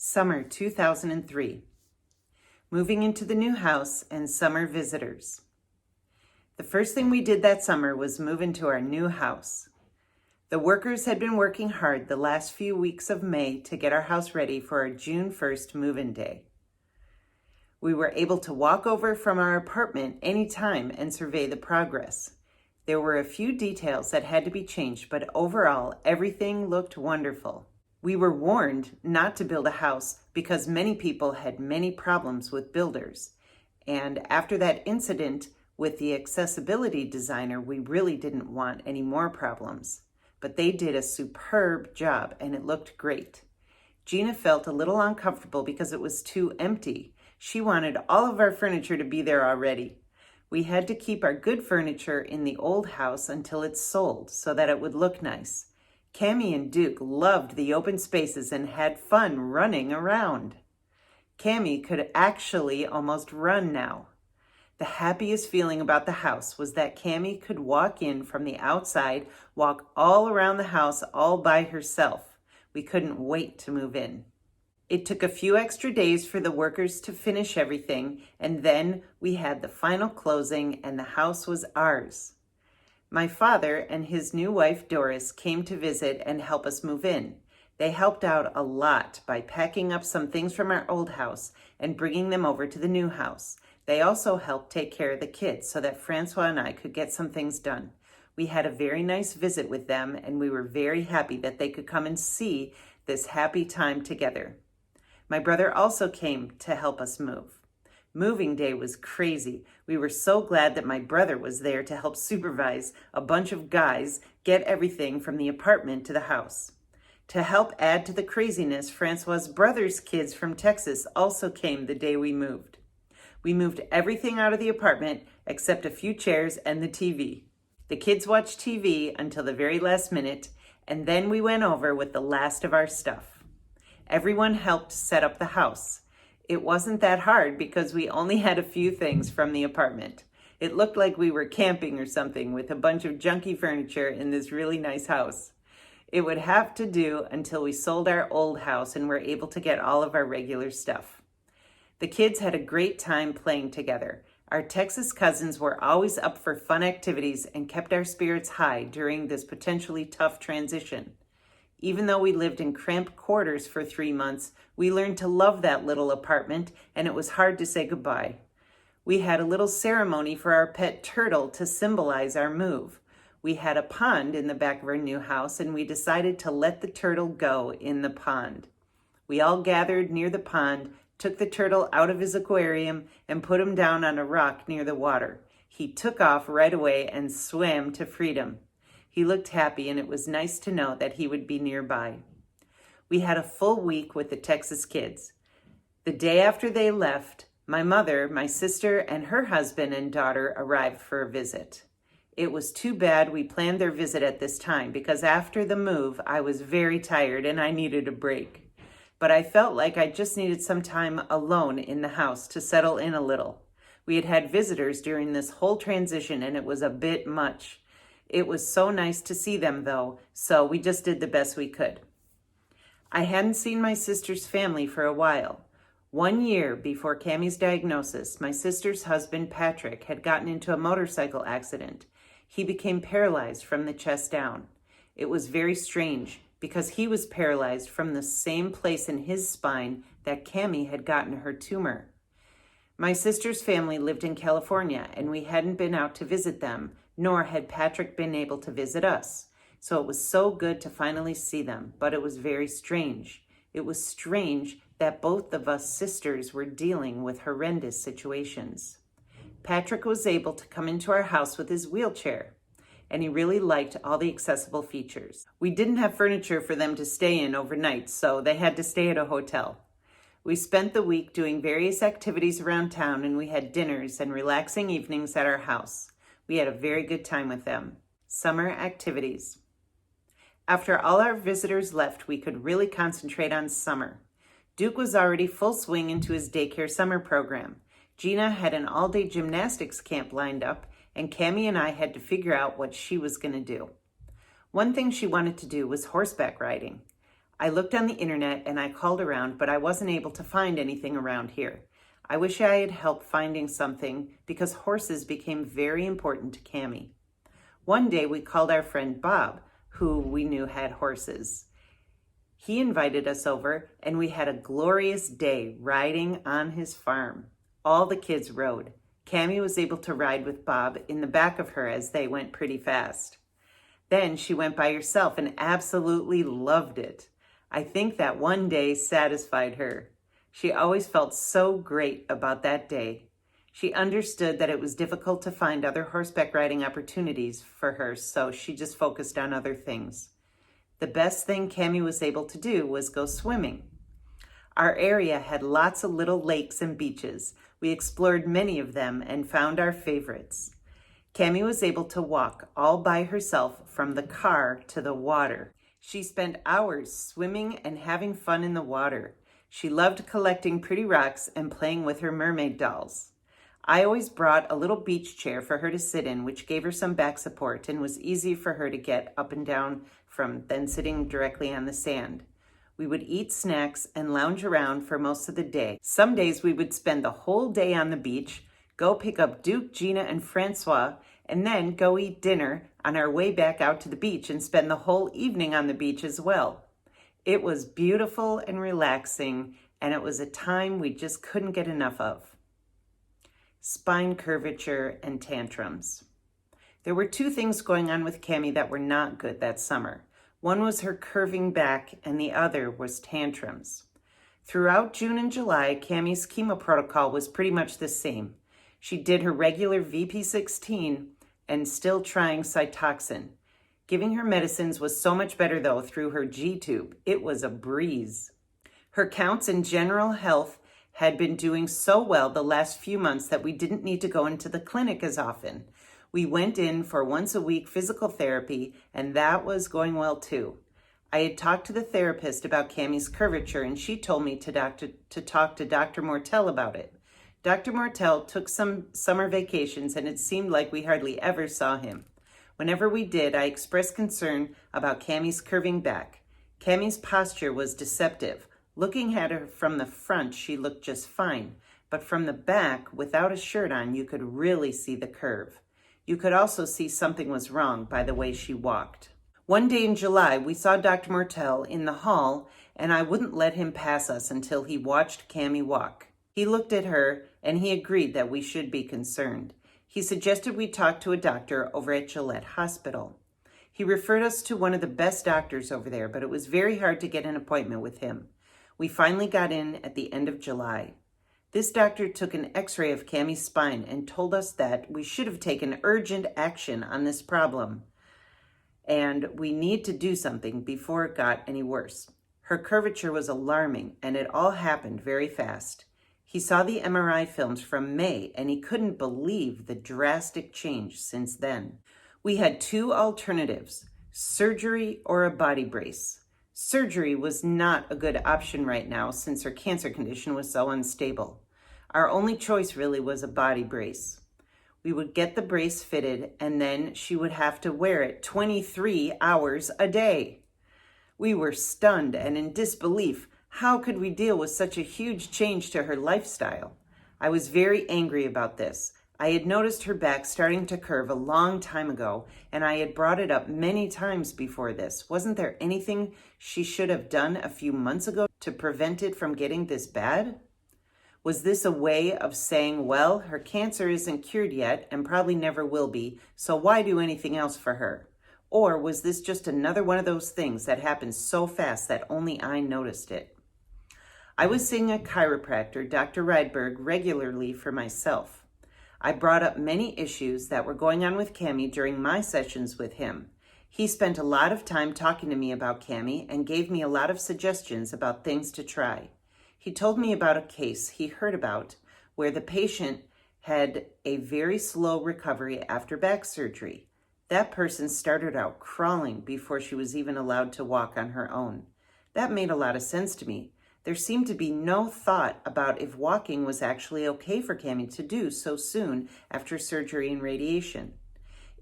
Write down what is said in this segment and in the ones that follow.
Summer 2003. Moving into the new house and summer visitors. The first thing we did that summer was move into our new house. The workers had been working hard the last few weeks of May to get our house ready for our June 1st move-in day. We were able to walk over from our apartment anytime and survey the progress. There were a few details that had to be changed, but overall, everything looked wonderful. We were warned not to build a house because many people had many problems with builders. And after that incident with the accessibility designer, we really didn't want any more problems. But they did a superb job and it looked great. Gina felt a little uncomfortable because it was too empty. She wanted all of our furniture to be there already. We had to keep our good furniture in the old house until it's sold so that it would look nice. Cammie and Duke loved the open spaces and had fun running around. Cammie could actually almost run now. The happiest feeling about the house was that Cammie could walk in from the outside, walk all around the house all by herself. We couldn't wait to move in. It took a few extra days for the workers to finish everything, and then we had the final closing and the house was ours. My father and his new wife Doris came to visit and help us move in. They helped out a lot by packing up some things from our old house and bringing them over to the new house. They also helped take care of the kids so that Francois and I could get some things done. We had a very nice visit with them and we were very happy that they could come and see this happy time together. My brother also came to help us move. Moving day was crazy. We were so glad that my brother was there to help supervise a bunch of guys get everything from the apartment to the house. To help add to the craziness, Francois' brother's kids from Texas also came the day we moved. We moved everything out of the apartment except a few chairs and the TV. The kids watched TV until the very last minute, and then we went over with the last of our stuff. Everyone helped set up the house. It wasn't that hard because we only had a few things from the apartment. It looked like we were camping or something with a bunch of junky furniture in this really nice house. It would have to do until we sold our old house and were able to get all of our regular stuff. The kids had a great time playing together. Our Texas cousins were always up for fun activities and kept our spirits high during this potentially tough transition. Even though we lived in cramped quarters for 3 months, we learned to love that little apartment, and it was hard to say goodbye. We had a little ceremony for our pet turtle to symbolize our move. We had a pond in the back of our new house, and we decided to let the turtle go in the pond. We all gathered near the pond, took the turtle out of his aquarium, and put him down on a rock near the water. He took off right away and swam to freedom. He looked happy, and it was nice to know that he would be nearby. We had a full week with the Texas kids. The day after they left, my mother, my sister, and her husband and daughter arrived for a visit. It was too bad we planned their visit at this time because after the move, I was very tired and I needed a break. But I felt like I just needed some time alone in the house to settle in a little. We had had visitors during this whole transition and it was a bit much. It was so nice to see them though, so we just did the best we could. I hadn't seen my sister's family for a while. 1 year before Cammie's diagnosis, my sister's husband, Patrick, had gotten into a motorcycle accident. He became paralyzed from the chest down. It was very strange because he was paralyzed from the same place in his spine that Cammie had gotten her tumor. My sister's family lived in California and we hadn't been out to visit them, nor had Patrick been able to visit us. So it was so good to finally see them, but it was very strange. It was strange that both of us sisters were dealing with horrendous situations. Patrick was able to come into our house with his wheelchair, and he really liked all the accessible features. We didn't have furniture for them to stay in overnight, so they had to stay at a hotel. We spent the week doing various activities around town, and we had dinners and relaxing evenings at our house. We had a very good time with them. Summer activities. After all our visitors left, we could really concentrate on summer. Duke was already full swing into his daycare summer program. Gina had an all-day gymnastics camp lined up, and Cammie and I had to figure out what she was going to do. One thing she wanted to do was horseback riding. I looked on the internet and I called around, but I wasn't able to find anything around here. I wish I had help finding something because horses became very important to Cammie. One day we called our friend Bob, who we knew had horses. He invited us over and we had a glorious day riding on his farm. All the kids rode. Cammie was able to ride with Bob in the back of her as they went pretty fast. Then she went by herself and absolutely loved it. I think that one day satisfied her. She always felt so great about that day. She understood that it was difficult to find other horseback riding opportunities for her, so she just focused on other things. The best thing Cammie was able to do was go swimming. Our area had lots of little lakes and beaches. We explored many of them and found our favorites. Cammie was able to walk all by herself from the car to the water. She spent hours swimming and having fun in the water. She loved collecting pretty rocks and playing with her mermaid dolls. I always brought a little beach chair for her to sit in, which gave her some back support and was easy for her to get up and down from than sitting directly on the sand. We would eat snacks and lounge around for most of the day. Some days we would spend the whole day on the beach, go pick up Duke, Gina, and Francois, and then go eat dinner on our way back out to the beach and spend the whole evening on the beach as well. It was beautiful and relaxing, and it was a time we just couldn't get enough of. Spine curvature and tantrums. There were two things going on with Cammie that were not good that summer. One was her curving back, and the other was tantrums. Throughout June and July, Cammie's chemo protocol was pretty much the same. She did her regular VP16 and still trying Cytoxan. Giving her medicines was so much better, though, through her G-tube. It was a breeze. Her counts and general health had been doing so well the last few months that we didn't need to go into the clinic as often. We went in for once-a-week physical therapy, and that was going well, too. I had talked to the therapist about Cammie's curvature, and she told me to talk to Dr. Mortel about it. Dr. Mortel took some summer vacations, and it seemed like we hardly ever saw him. Whenever we did, I expressed concern about Cammie's curving back. Cammie's posture was deceptive. Looking at her from the front, she looked just fine, but from the back, without a shirt on, you could really see the curve. You could also see something was wrong by the way she walked. One day in July, we saw Dr. Mortel in the hall, and I wouldn't let him pass us until he watched Cammie walk. He looked at her, and he agreed that we should be concerned. He suggested we talk to a doctor over at Gillette Hospital. He referred us to one of the best doctors over there, but it was very hard to get an appointment with him. We finally got in at the end of July. This doctor took an x-ray of Cammie's spine and told us that we should have taken urgent action on this problem, and we need to do something before it got any worse. Her curvature was alarming, and it all happened very fast. He saw the MRI films from May, and he couldn't believe the drastic change since then. We had two alternatives, surgery or a body brace. Surgery was not a good option right now since her cancer condition was so unstable. Our only choice really was a body brace. We would get the brace fitted, and then she would have to wear it 23 hours a day. We were stunned and in disbelief. How could we deal with such a huge change to her lifestyle? I was very angry about this. I had noticed her back starting to curve a long time ago, and I had brought it up many times before this. Wasn't there anything she should have done a few months ago to prevent it from getting this bad? Was this a way of saying, well, her cancer isn't cured yet and probably never will be, so why do anything else for her? Or was this just another one of those things that happened so fast that only I noticed it? I was seeing a chiropractor, Dr. Rydberg, regularly for myself. I brought up many issues that were going on with Cammie during my sessions with him. He spent a lot of time talking to me about Cammie and gave me a lot of suggestions about things to try. He told me about a case he heard about where the patient had a very slow recovery after back surgery. That person started out crawling before she was even allowed to walk on her own. That made a lot of sense to me. There seemed to be no thought about if walking was actually okay for Cammie to do so soon after surgery and radiation.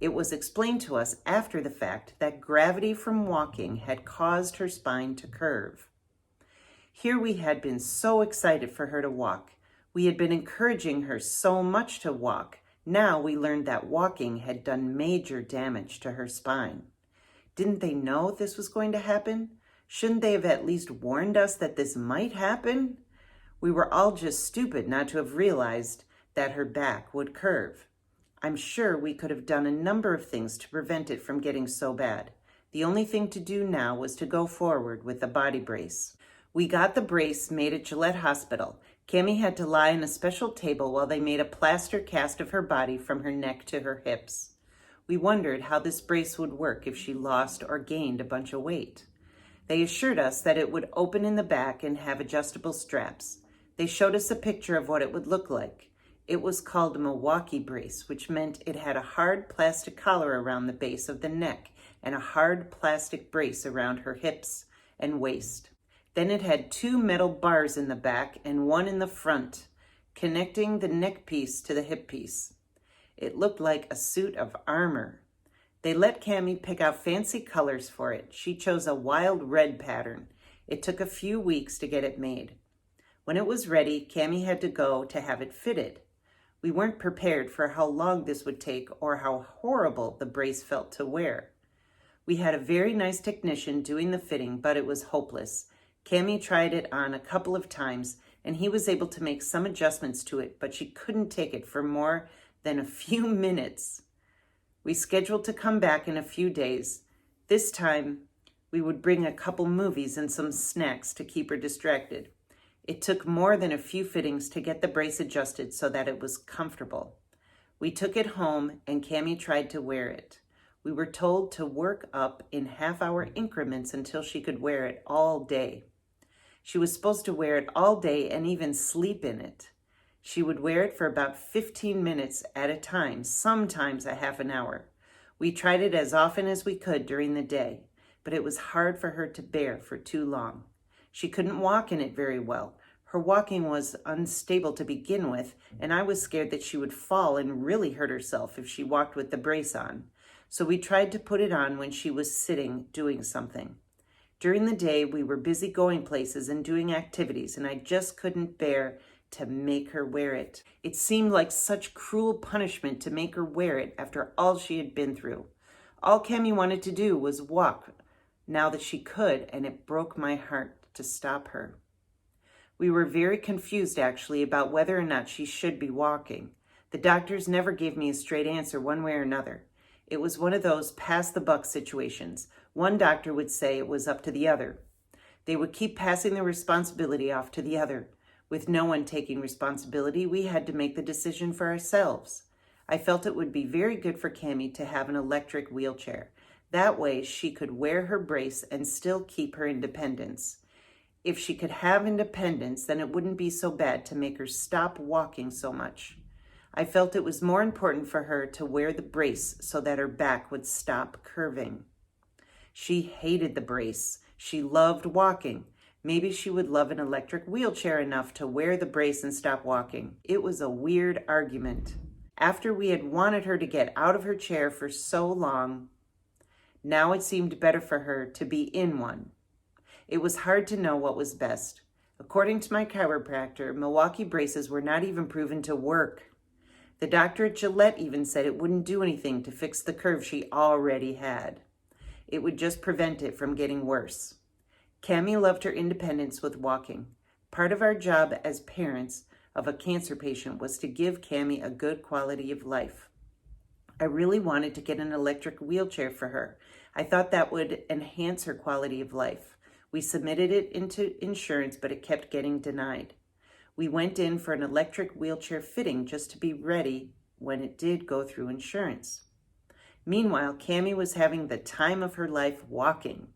It was explained to us after the fact that gravity from walking had caused her spine to curve. Here we had been so excited for her to walk. We had been encouraging her so much to walk. Now we learned that walking had done major damage to her spine. Didn't they know this was going to happen? Shouldn't they have at least warned us that this might happen? We were all just stupid not to have realized that her back would curve. I'm sure we could have done a number of things to prevent it from getting so bad. The only thing to do now was to go forward with the body brace. We got the brace made at Gillette Hospital. Cammie had to lie on a special table while they made a plaster cast of her body from her neck to her hips. We wondered how this brace would work if she lost or gained a bunch of weight. They assured us that it would open in the back and have adjustable straps. They showed us a picture of what it would look like. It was called a Milwaukee brace, which meant it had a hard plastic collar around the base of the neck and a hard plastic brace around her hips and waist. Then it had 2 metal bars in the back and 1 in the front, connecting the neck piece to the hip piece. It looked like a suit of armor. They let Cammie pick out fancy colors for it. She chose a wild red pattern. It took a few weeks to get it made. When it was ready, Cammie had to go to have it fitted. We weren't prepared for how long this would take or how horrible the brace felt to wear. We had a very nice technician doing the fitting, but it was hopeless. Cammie tried it on a couple of times, and he was able to make some adjustments to it, but she couldn't take it for more than a few minutes. We scheduled to come back in a few days. This time, we would bring a couple movies and some snacks to keep her distracted. It took more than a few fittings to get the brace adjusted so that it was comfortable. We took it home, and Cammie tried to wear it. We were told to work up in half-hour increments until she could wear it all day. She was supposed to wear it all day and even sleep in it. She would wear it for about 15 minutes at a time, sometimes a half an hour. We tried it as often as we could during the day, but it was hard for her to bear for too long. She couldn't walk in it very well. Her walking was unstable to begin with, and I was scared that she would fall and really hurt herself if she walked with the brace on. So we tried to put it on when she was sitting doing something. During the day, we were busy going places and doing activities, and I just couldn't bear to make her wear it. It seemed like such cruel punishment to make her wear it after all she had been through. All Cammie wanted to do was walk now that she could, and it broke my heart to stop her. We were very confused, actually, about whether or not she should be walking. The doctors never gave me a straight answer one way or another. It was one of those pass the buck situations. One doctor would say it was up to the other. They would keep passing the responsibility off to the other. With no one taking responsibility, we had to make the decision for ourselves. I felt it would be very good for Cammie to have an electric wheelchair. That way she could wear her brace and still keep her independence. If she could have independence, then it wouldn't be so bad to make her stop walking so much. I felt it was more important for her to wear the brace so that her back would stop curving. She hated the brace. She loved walking. Maybe she would love an electric wheelchair enough to wear the brace and stop walking. It was a weird argument. After we had wanted her to get out of her chair for so long, now it seemed better for her to be in one. It was hard to know what was best. According to my chiropractor, Milwaukee braces were not even proven to work. The doctor at Gillette even said it wouldn't do anything to fix the curve she already had. It would just prevent it from getting worse. Cammie loved her independence with walking. Part of our job as parents of a cancer patient was to give Cammie a good quality of life. I really wanted to get an electric wheelchair for her. I thought that would enhance her quality of life. We submitted it into insurance, but it kept getting denied. We went in for an electric wheelchair fitting just to be ready when it did go through insurance. Meanwhile, Cammie was having the time of her life walking.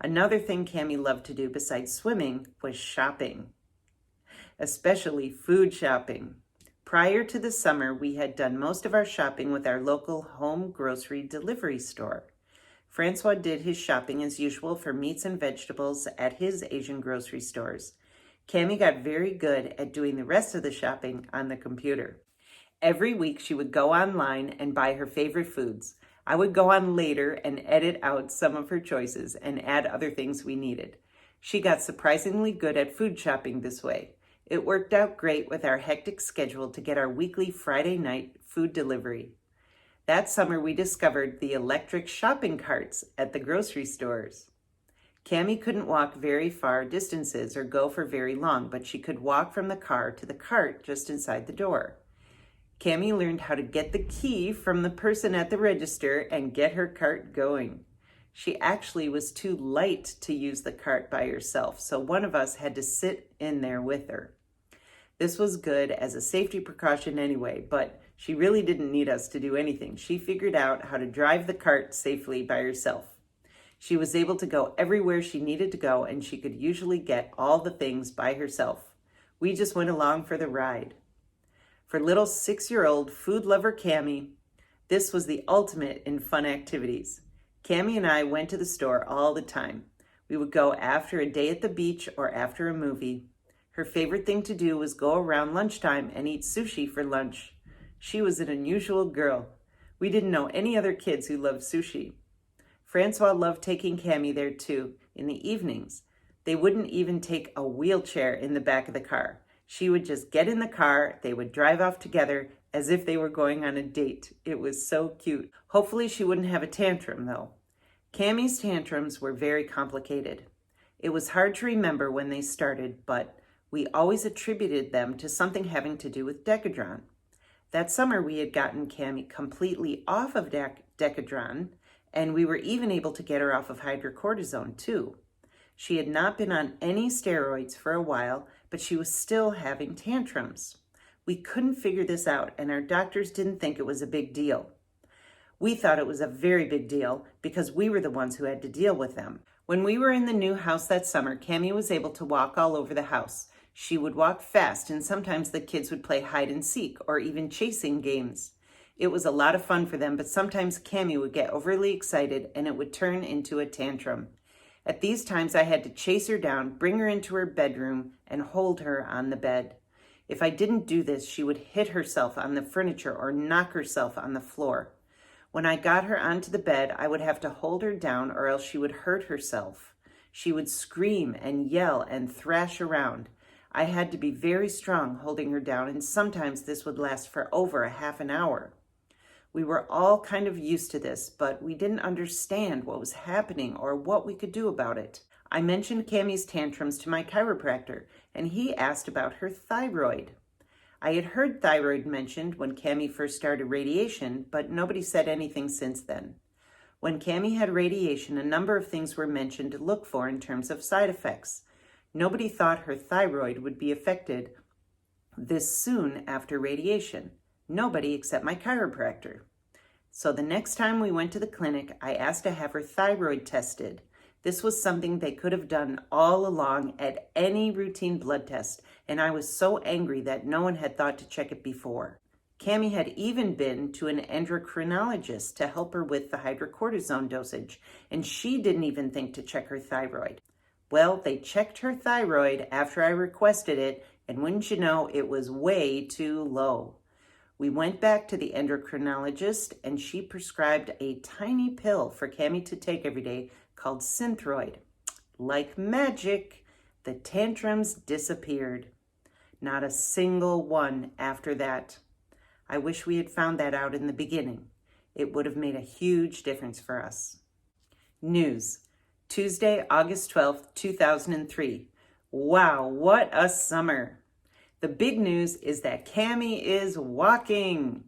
Another thing Cammie loved to do besides swimming was shopping, especially food shopping. Prior to the summer, we had done most of our shopping with our local home grocery delivery store. Francois did his shopping as usual for meats and vegetables at his Asian grocery stores. Cammie got very good at doing the rest of the shopping on the computer. Every week she would go online and buy her favorite foods. I would go on later and edit out some of her choices and add other things we needed. She got surprisingly good at food shopping this way. It worked out great with our hectic schedule to get our weekly Friday night food delivery. That summer we discovered the electric shopping carts at the grocery stores. Cammie couldn't walk very far distances or go for very long, but she could walk from the car to the cart just inside the door. Cammie learned how to get the key from the person at the register and get her cart going. She actually was too light to use the cart by herself, so one of us had to sit in there with her. This was good as a safety precaution anyway, but she really didn't need us to do anything. She figured out how to drive the cart safely by herself. She was able to go everywhere she needed to go, and she could usually get all the things by herself. We just went along for the ride. For little 6-year-old food lover Cammie, this was the ultimate in fun activities. Cammie and I went to the store all the time. We would go after a day at the beach or after a movie. Her favorite thing to do was go around lunchtime and eat sushi for lunch. She was an unusual girl. We didn't know any other kids who loved sushi. Francois loved taking Cammie there too, in the evenings. They wouldn't even take a wheelchair in the back of the car. She would just get in the car, they would drive off together as if they were going on a date. It was so cute. Hopefully she wouldn't have a tantrum though. Cammie's tantrums were very complicated. It was hard to remember when they started, but we always attributed them to something having to do with Decadron. That summer we had gotten Cammie completely off of Decadron, and we were even able to get her off of hydrocortisone too. She had not been on any steroids for a while, but she was still having tantrums. We couldn't figure this out, and our doctors didn't think it was a big deal. We thought it was a very big deal because we were the ones who had to deal with them. When we were in the new house that summer, Cammie was able to walk all over the house. She would walk fast, and sometimes the kids would play hide and seek or even chasing games. It was a lot of fun for them, but sometimes Cammie would get overly excited and it would turn into a tantrum. At these times, I had to chase her down, bring her into her bedroom, and hold her on the bed. If I didn't do this, she would hit herself on the furniture or knock herself on the floor. When I got her onto the bed, I would have to hold her down or else she would hurt herself. She would scream and yell and thrash around. I had to be very strong holding her down, and sometimes this would last for over a half an hour. We were all kind of used to this, but we didn't understand what was happening or what we could do about it. I mentioned Cammie's tantrums to my chiropractor, and he asked about her thyroid. I had heard thyroid mentioned when Cammie first started radiation, but nobody said anything since then. When Cammie had radiation, a number of things were mentioned to look for in terms of side effects. Nobody thought her thyroid would be affected this soon after radiation. Nobody except my chiropractor. So the next time we went to the clinic, I asked to have her thyroid tested. This was something they could have done all along at any routine blood test, and I was so angry that no one had thought to check it before. Cammie had even been to an endocrinologist to help her with the hydrocortisone dosage, and she didn't even think to check her thyroid. Well, they checked her thyroid after I requested it, and wouldn't you know, it was way too low. We went back to the endocrinologist, and she prescribed a tiny pill for Cammie to take every day called Synthroid. Like magic, the tantrums disappeared. Not a single one after that. I wish we had found that out in the beginning. It would have made a huge difference for us. News. Tuesday, August 12th, 2003. Wow, what a summer. The big news is that Cammie is walking.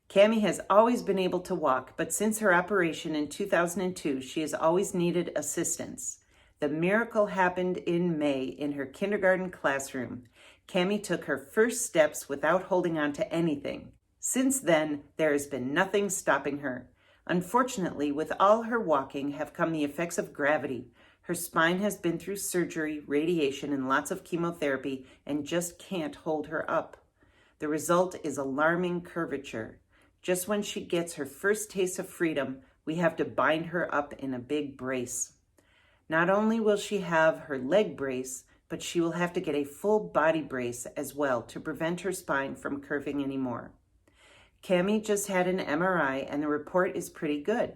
Cammie has always been able to walk, but since her operation in 2002, she has always needed assistance. The miracle happened in May in her kindergarten classroom. Cammie took her first steps without holding on to anything. Since then, there has been nothing stopping her. Unfortunately, with all her walking have come the effects of gravity. Her spine has been through surgery, radiation, and lots of chemotherapy and just can't hold her up. The result is alarming curvature. Just when she gets her first taste of freedom, we have to bind her up in a big brace. Not only will she have her leg brace, but she will have to get a full body brace as well to prevent her spine from curving anymore. Cammie just had an MRI and the report is pretty good.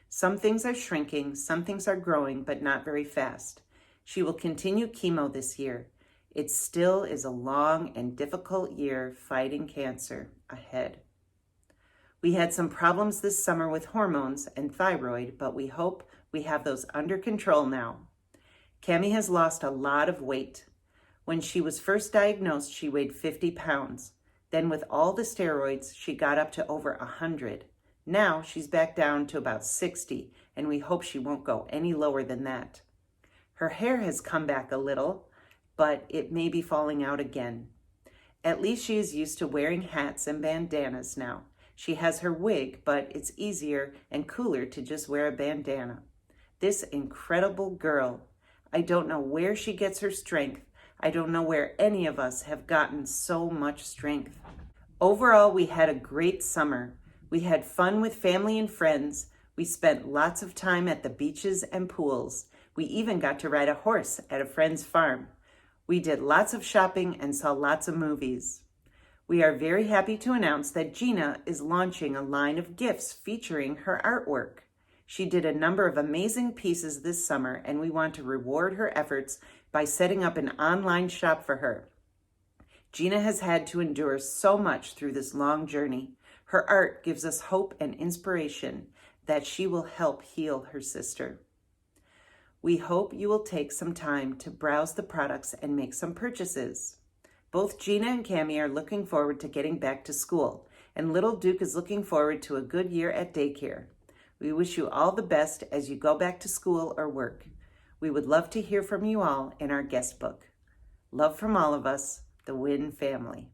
Some things are shrinking, some things are growing, but not very fast. She will continue chemo this year. It still is a long and difficult year fighting cancer ahead. We had some problems this summer with hormones and thyroid, but we hope we have those under control now. Cammie has lost a lot of weight. When she was first diagnosed, she weighed 50 pounds. Then with all the steroids, she got up to over 100. Now she's back down to about 60, and we hope she won't go any lower than that. Her hair has come back a little, but it may be falling out again. At least she is used to wearing hats and bandanas now. She has her wig, but it's easier and cooler to just wear a bandana. This incredible girl, I don't know where she gets her strength. I don't know where any of us have gotten so much strength. Overall, we had a great summer. We had fun with family and friends. We spent lots of time at the beaches and pools. We even got to ride a horse at a friend's farm. We did lots of shopping and saw lots of movies. We are very happy to announce that Gina is launching a line of gifts featuring her artwork. She did a number of amazing pieces this summer, and we want to reward her efforts by setting up an online shop for her. Gina has had to endure so much through this long journey. Her art gives us hope and inspiration that she will help heal her sister. We hope you will take some time to browse the products and make some purchases. Both Gina and Cammie are looking forward to getting back to school, and little Duke is looking forward to a good year at daycare. We wish you all the best as you go back to school or work. We would love to hear from you all in our guest book. Love from all of us, the Wynn family.